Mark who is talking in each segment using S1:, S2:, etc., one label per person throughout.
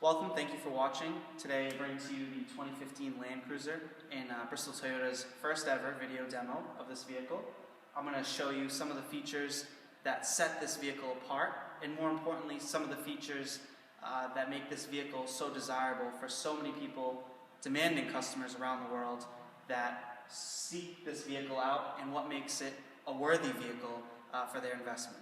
S1: Welcome, thank you for watching. Today I bring to you the 2015 Land Cruiser in Bristol Toyota's first ever video demo of this vehicle. I'm going to show you some of the features that set this vehicle apart, and more importantly, some of the features that make this vehicle so desirable for so many people, demanding customers around the world that seek this vehicle out, and what makes it a worthy vehicle for their investment.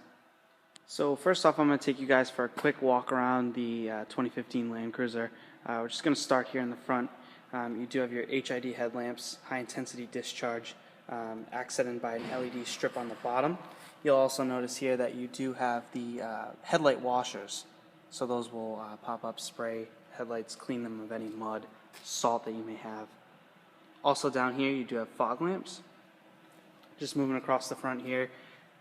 S1: So first off, I'm going to take you guys for a quick walk around the 2015 Land Cruiser. We're just going to start here in the front. You do have your HID headlamps, high intensity discharge, accented by an LED strip on the bottom. You'll also notice here that you do have the headlight washers. So those will pop up, spray headlights, clean them of any mud, salt that you may have. Also down here you do have fog lamps. Just moving across the front here,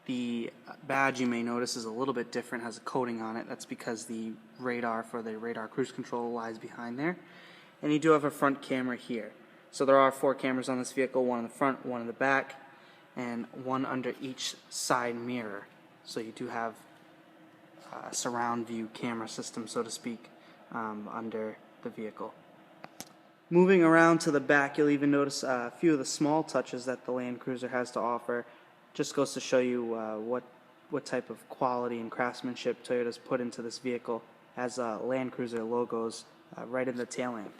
S1: the badge you may notice is a little bit different, has a coating on it. That's because the radar for the radar cruise control lies behind there. And you do have a front camera here. So there are 4 cameras on this vehicle, one in the front, one in the back, and one under each side mirror. So you do have a surround view camera system, so to speak, under the vehicle. Moving around to the back, you'll even notice a few of the small touches that the Land Cruiser has to offer. Just goes to show you what type of quality and craftsmanship Toyota's put into this vehicle, as Land Cruiser logos right in the tail lamp.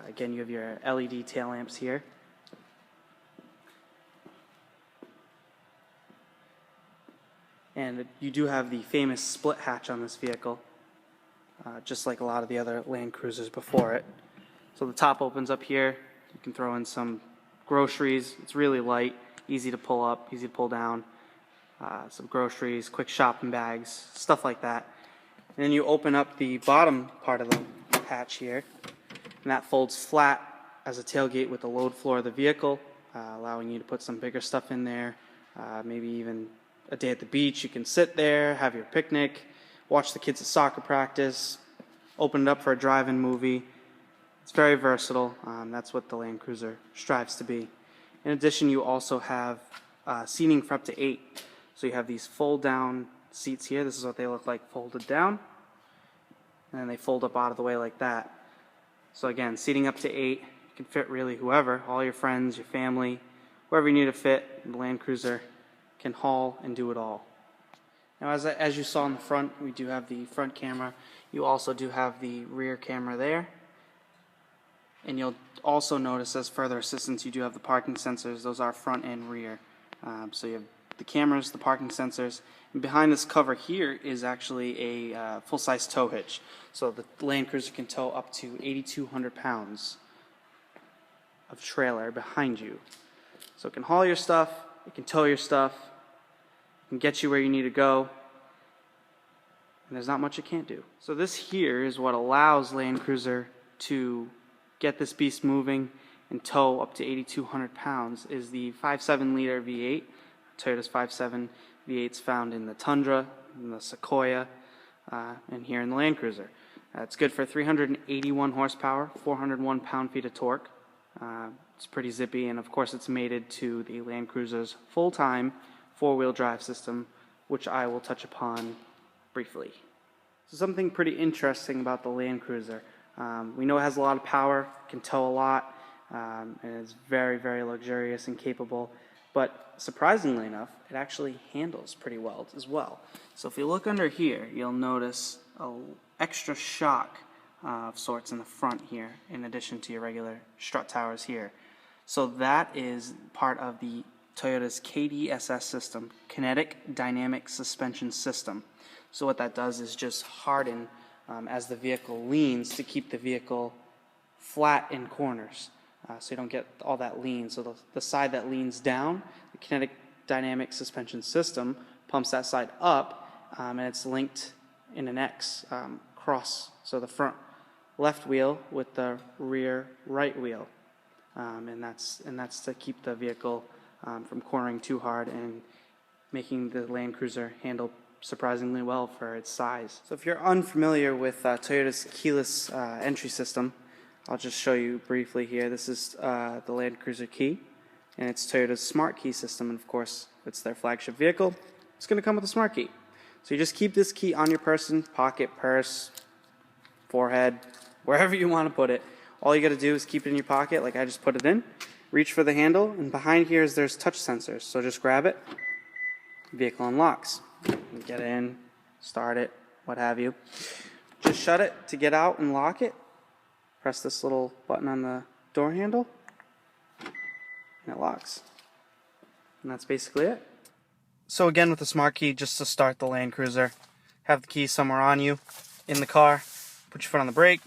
S1: Again, you have your LED tail lamps here. And you do have the famous split hatch on this vehicle, just like a lot of the other Land Cruisers before it. So the top opens up here. You can throw in some groceries. It's really light. Easy to pull up, easy to pull down, some groceries, quick shopping bags, stuff like that. And then you open up the bottom part of the hatch here, and that folds flat as a tailgate with the load floor of the vehicle, allowing you to put some bigger stuff in there. Maybe even a day at the beach, you can sit there, have your picnic, watch the kids at soccer practice, open it up for a drive-in movie. It's very versatile. That's what the Land Cruiser strives to be. In addition, you also have seating for up to 8. So you have these fold-down seats here. This is what they look like folded down. And then they fold up out of the way like that. So again, seating up to 8. You can fit really whoever, all your friends, your family, wherever you need to fit. The Land Cruiser can haul and do it all. Now, as you saw in the front, we do have the front camera. You also do have the rear camera there. And you'll also notice, as further assistance, you do have the parking sensors. Those are front and rear. So you have the cameras, the parking sensors. And behind this cover here is actually a full-size tow hitch. So the Land Cruiser can tow up to 8,200 pounds of trailer behind you. So it can haul your stuff, it can tow your stuff, it can get you where you need to go, and there's not much it can't do. So this here is what allows Land Cruiser to get this beast moving and tow up to 8,200 pounds is the 5.7 liter V8. Toyota's 5.7 V8s found in the Tundra, in the Sequoia, and here in the Land Cruiser. It's good for 381 horsepower, 401 pound-feet of torque. It's pretty zippy, and of course it's mated to the Land Cruiser's full-time 4-wheel drive system, which I will touch upon briefly. So something pretty interesting about the Land Cruiser. We know it has a lot of power, can tow a lot, and it's very, very luxurious and capable. But surprisingly enough, it actually handles pretty well as well. So if you look under here, you'll notice an extra shock of sorts in the front here, in addition to your regular strut towers here. So that is part of the Toyota's KDSS system, Kinetic Dynamic Suspension System. So what that does is just harden as the vehicle leans to keep the vehicle flat in corners, so you don't get all that lean. So the side that leans down, the Kinetic Dynamic Suspension System pumps that side up, and it's linked in an X cross, so the front left wheel with the rear right wheel, and that's to keep the vehicle from cornering too hard and making the Land Cruiser handle surprisingly well for its size. So if you're unfamiliar with Toyota's keyless entry system, I'll just show you briefly here. This is the Land Cruiser key, and it's Toyota's smart key system, and of course it's their flagship vehicle. It's going to come with a smart key. So you just keep this key on your person, pocket, purse, forehead, wherever you want to put it. All you got to do is keep it in your pocket, like I just put it in. Reach for the handle, and behind here there's touch sensors. So just grab it. Vehicle unlocks. You get in, start it, what have you. Just shut it to get out and lock it. Press this little button on the door handle, and it locks. And that's basically it. So again, with the smart key, just to start the Land Cruiser, have the key somewhere on you in the car, put your foot on the brake,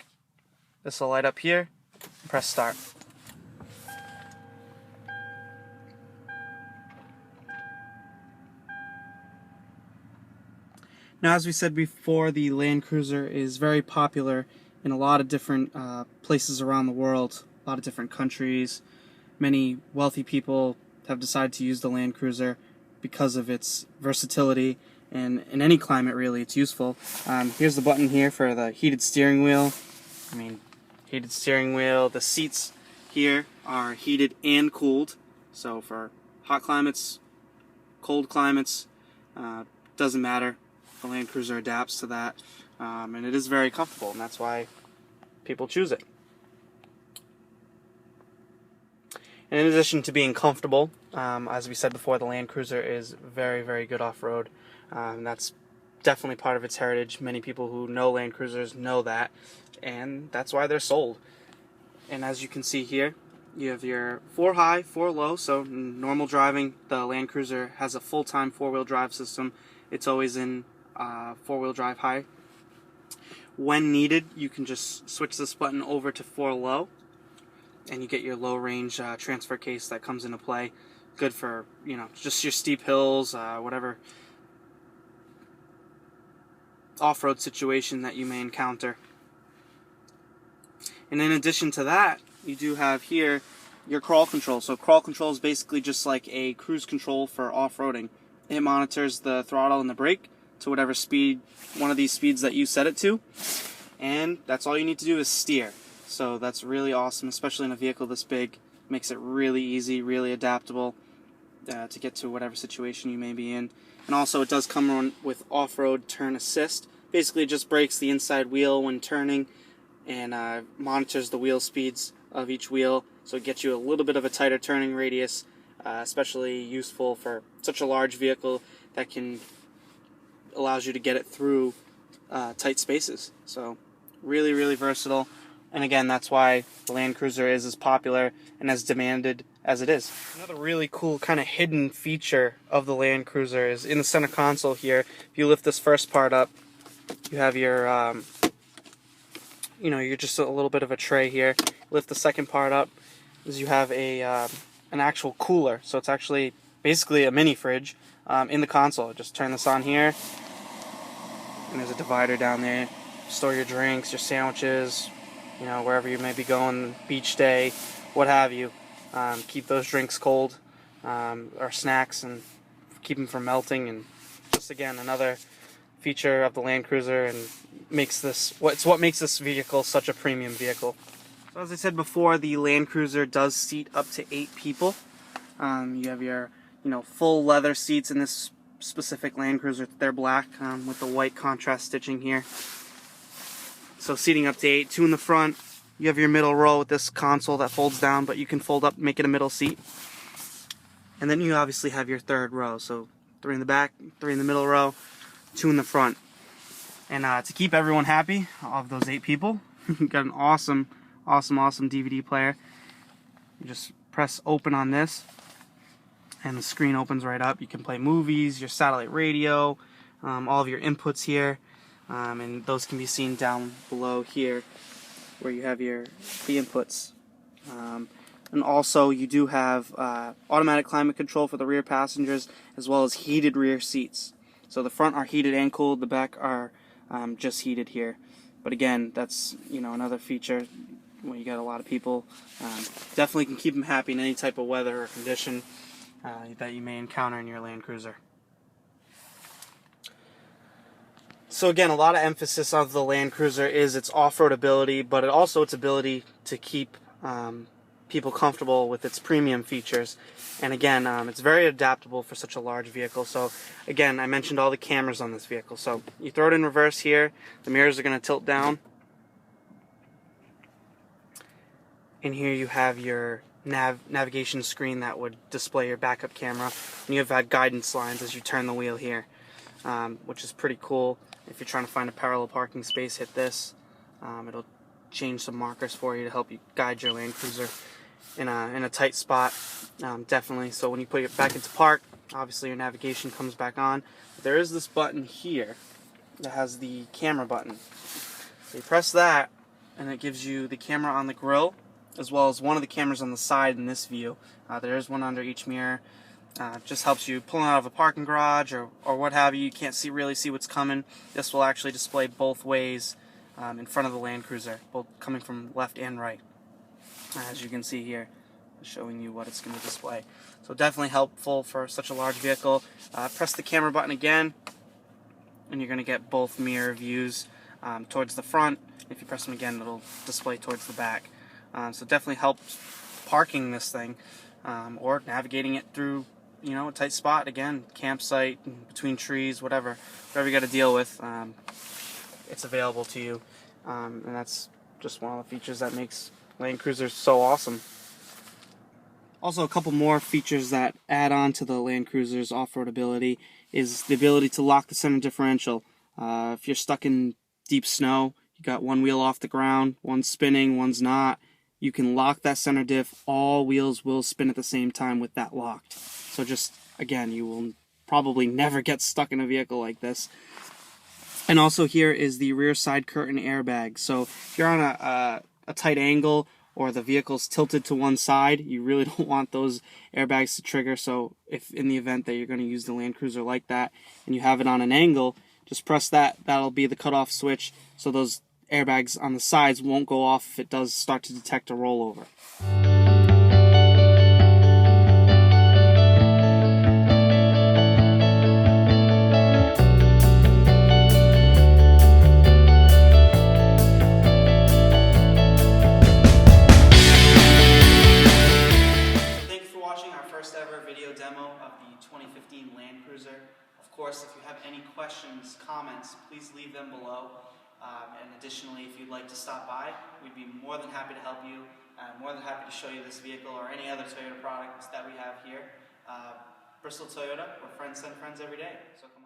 S1: this will light up here, and press start. Now, as we said before, the Land Cruiser is very popular in a lot of different places around the world, a lot of different countries. Many wealthy people have decided to use the Land Cruiser because of its versatility, and in any climate really it's useful. Here's the button here for the heated steering wheel. Heated steering wheel. The seats here are heated and cooled, so for hot climates, cold climates, doesn't matter. The Land Cruiser adapts to that, and it is very comfortable, and that's why people choose it. And in addition to being comfortable, as we said before, the Land Cruiser is very, very good off-road. That's definitely part of its heritage. Many people who know Land Cruisers know that, and that's why they're sold. And as you can see here, you have your 4 high, 4 low, so in normal driving, the Land Cruiser has a full-time 4-wheel drive system. It's always in 4-wheel drive high. When needed, you can just switch this button over to 4 low, and you get your low range transfer case that comes into play. Good for, just your steep hills, whatever off-road situation that you may encounter. And in addition to that, you do have here your crawl control. So crawl control is basically just like a cruise control for off-roading. It monitors the throttle and the brake to whatever speed, one of these speeds that you set it to, and that's all you need to do is steer. So that's really awesome, especially in a vehicle this big. Makes it really easy, really adaptable to get to whatever situation you may be in. And also it does come with off-road turn assist. Basically it just brakes the inside wheel when turning and monitors the wheel speeds of each wheel, so it gets you a little bit of a tighter turning radius, especially useful for such a large vehicle that allows you to get it through tight spaces. So really, really versatile. And again, that's why the Land Cruiser is as popular and as demanded as it is. Another really cool kind of hidden feature of the Land Cruiser is in the center console here. If you lift this first part up, you have your, you're just a little bit of a tray here. Lift the second part up, is you have an actual cooler. So it's actually basically a mini fridge in the console. Just turn this on here, and there's a divider down there. Store your drinks, your sandwiches, wherever you may be going, beach day, what have you. Keep those drinks cold, or snacks, and keep them from melting. And just again, another feature of the Land Cruiser, and it's what makes this vehicle such a premium vehicle. So as I said before, the Land Cruiser does seat up to 8 people. You have your full leather seats in this specific Land Cruiser. They're black with the white contrast stitching here. So seating up to 8, 2 in the front. You have your middle row with this console that folds down, but you can fold up, make it a middle seat. And then you obviously have your third row. So 3 in the back, 3 in the middle row, 2 in the front. And to keep everyone happy, of those 8 people, you've got an awesome DVD player. You just press open on this, and the screen opens right up. You can play movies, your satellite radio, all of your inputs here. And those can be seen down below here where you have the inputs. And also you do have automatic climate control for the rear passengers, as well as heated rear seats. So the front are heated and cooled, the back are just heated here. But again, that's another feature when you got a lot of people. Definitely can keep them happy in any type of weather or condition that you may encounter in your Land Cruiser. So again, a lot of emphasis of the Land Cruiser is its off-road ability, but also its ability to keep people comfortable with its premium features. And again, it's very adaptable for such a large vehicle. So again, I mentioned all the cameras on this vehicle. So you throw it in reverse here, the mirrors are going to tilt down, In here you have your navigation screen that would display your backup camera, and you've had guidance lines as you turn the wheel here, which is pretty cool. If you're trying to find a parallel parking space, hit this. It'll change some markers for you to help you guide your Land Cruiser in a tight spot, definitely. So when you put it back into park, obviously your navigation comes back on. There is this button here that has the camera button. So you press that, and it gives you the camera on the grill, as well as one of the cameras on the side in this view. There is one under each mirror. Just helps you pulling out of a parking garage or what have you. You can't really see what's coming. This will actually display both ways in front of the Land Cruiser, both coming from left and right. As you can see here, showing you what it's going to display. So definitely helpful for such a large vehicle. Press the camera button again, and you're going to get both mirror views towards the front. If you press them again, it'll display towards the back. So definitely helps parking this thing, or navigating it through, a tight spot. Again, campsite, between trees, whatever you got to deal with. It's available to you, and that's just one of the features that makes Land Cruisers so awesome. Also, a couple more features that add on to the Land Cruiser's off-road ability is the ability to lock the center differential. If you're stuck in deep snow, you got one wheel off the ground, one's spinning, one's not, you can lock that center diff. All wheels will spin at the same time with that locked. So just, again, you will probably never get stuck in a vehicle like this. And also here is the rear side curtain airbag. So if you're on a tight angle or the vehicle's tilted to one side, you really don't want those airbags to trigger. So if in the event that you're going to use the Land Cruiser like that and you have it on an angle, just press that. That'll be the cutoff switch, so those airbags on the sides won't go off if it does start to detect a rollover. First ever video demo of the 2015 Land Cruiser. Of course, if you have any questions, comments, please leave them below. And additionally, if you'd like to stop by, we'd be more than happy to help you. More than happy to show you this vehicle or any other Toyota products that we have here. Bristol Toyota, where friends send friends every day. So come